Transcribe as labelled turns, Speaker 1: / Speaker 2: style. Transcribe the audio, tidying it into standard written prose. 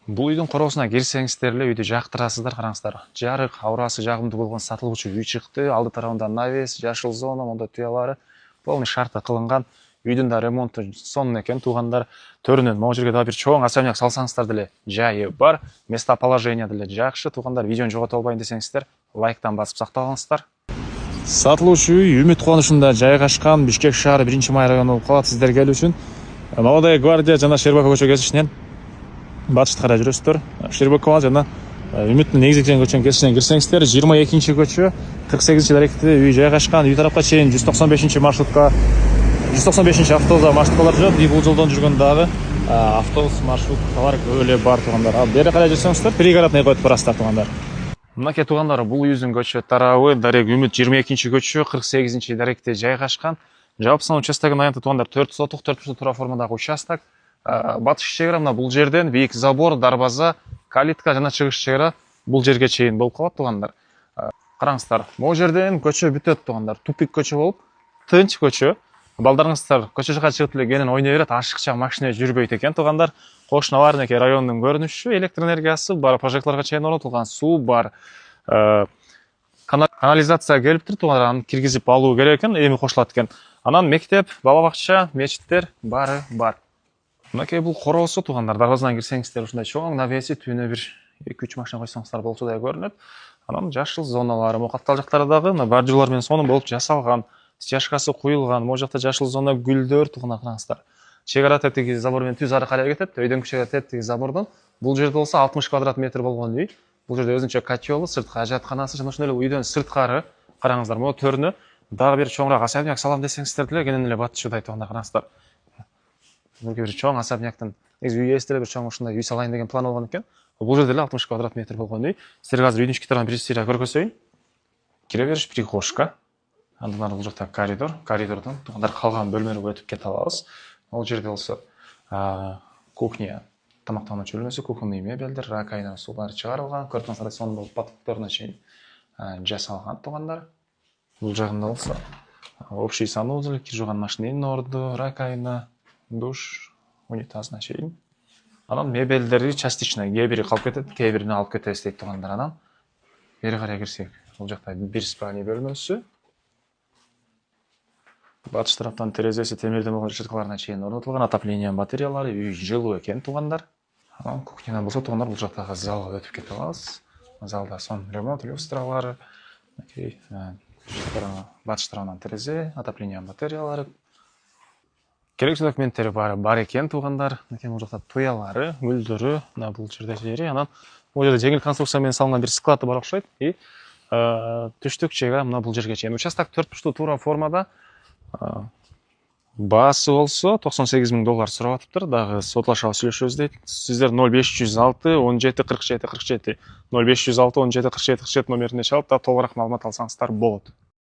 Speaker 1: Бұл үйдің құрылысына кирсеңиздер эле үйдү жактырасыздар, караңыздар. Жарык, аурасы жагымдуу болгон сатылуучу үй чыкты. Алды тарабында навес, жашыл зона, монда туялары полный шарты кылынган. Үйдүн да ремонту сонун экен, туугандар. Төрүнөн могу жерге да бир чоң особняк салсаңыздар деле жайы бар. Местоположение деле жакшы. Туугандар, видеону жогото албайын десеңиздер, лайктан басып сакталыңыздар. Сатылуучу үй Үмүт кубанычында жайгашкан, Бишкек шаары 1-Май району болуп калат. Сиздер келүү үчүн Молодая гвардия жана Щербакова көчө кесишинен батышты карай жүрөсүздөр. Щербакова жана Үмүттүн негизги көчөнүн кесишинен кирсеңиздер, 22 көчө, 48 даректе үй жайгашкан. Үй тарапка чейин 195 маршрутка 195 автобус маршруткалар жүрөт. Бул жолдон жүргөн дагы автобус маршруткалар эле бар туугандар. Бери карай жүрсөңүздөр, пригородный коюп барасыздар туугандар. Мынакей туугандар, бул үйүздүн көчө тарабы дарек Үмүт 22 көчө, 48 даректе жайгашкан. Жалпы сан участогун аянты туугандар 4 сотук, 4 тура формадагы участок. Батыш чегара мына бул жерден бийик забор, дарбаза, калитка жана чыгыш чегара бул жерге чейин болуп калат туугандар. Караңыздар, могу жерден көчө бүтөт туугандар. Тупик көчө болуп, тынч көчө. Балдарыңыздар көчө жака чыгып эле кенен ойной берет, ашыкча машина жүрбөйт экен туугандар. Кошуна Варнеке районунун көрүнүшү, электр энергиясы бар, прожекторлорго чейин орнотулган, суу бар. Канализация келиптир туугандар, аны киргизип алуу керек экен, эми кошулат экен. Анан мектеп, бала бакча, мечиттер баары бар. Мынакей бул короосу туугандар, дарбазадан кирсеңиздер ушундай чоң навеси, түбүнө бир 2-3 машина койсоңуздар болчудай көрүнөт. Анан жашыл зоналары, каттал жактары дагы мына бордюрлар менен сонун болуп жасалган. Стяжкасы куюлган, могу жакта жашыл зона, гүлдөр туугандар, караңыздар. Чегара тетиги забор менен түз ары карай кетет, өйдөн чегара тетиги забордон. Бул жерде болсо 60 квадрат метр болгон үй. Бул жерде өзүнчө котелу, сырткы ажатканасы жана ошондой эле үйдөн сырткары караңыздар, могу төрүнө дагы бир чоңураак особняк салам десеңиздер деле кенен эле батышчудай туугандар, караңыздар. Бул бир чоң особняктын негизи үй ээси деле бир чоң ушундай үй салайын деген план болгон экен. Бул жерде эле 60 квадрат метр болгон үй. Сиздерге азыр үйдүн ички тарабын бир сыйра көргөзөйүн. Кире бериш прихожка. Андан ары бул жакта коридор. Коридордон туугандар калган бөлмөлөргө өтүп кете алабыз. Бул жерде болсо кухня, тамактануучу бөлмөсү, кухонный мебелдер, раковина, суулар чыгарылган, көрпөң сон болуп потокторуна чейин жасалган туугандар. Бул жагында болсо общий санузел, кир жууган машиненин орду, раковина, душ, унитазына чейин. Анан мебелдери частично кээ бири калып кетет, кээ бирин алып кетебиз дейт туугандар. Анан бери карай кирсек, бул жакта бир спальня бөлмөсү. Батыш тараптан терезеси темирден болгон решеткаларына чейин орнотулган, отопление батареялары, үй жылуу экен туугандар. Анан кухнядан болсо туугандар бул жактагы залга өтүп кете алабыз. Залда сон ремонт, люстралар, батыш тарабынан терезе, отопление батареялары. Керектүү документтери бар экен туугандар. Бул жакта туялары, гүлдөрү, мына бул жерде жери. Анан бул жерде жеңил конструкция менен салынган бир склады бар окшойт. Түштүк чегара мына бул жерге чейин. Участок 4 бурчтуу туура формада. Баасы болсо $98,000 сурап атыптыр. Дагы сотлашабы сүйлөшөбүз дейт. Сиздер 0506 17 47 47 0506 17 47 47 номерине чалып, да толугураак маалымат алсаңыздар болот.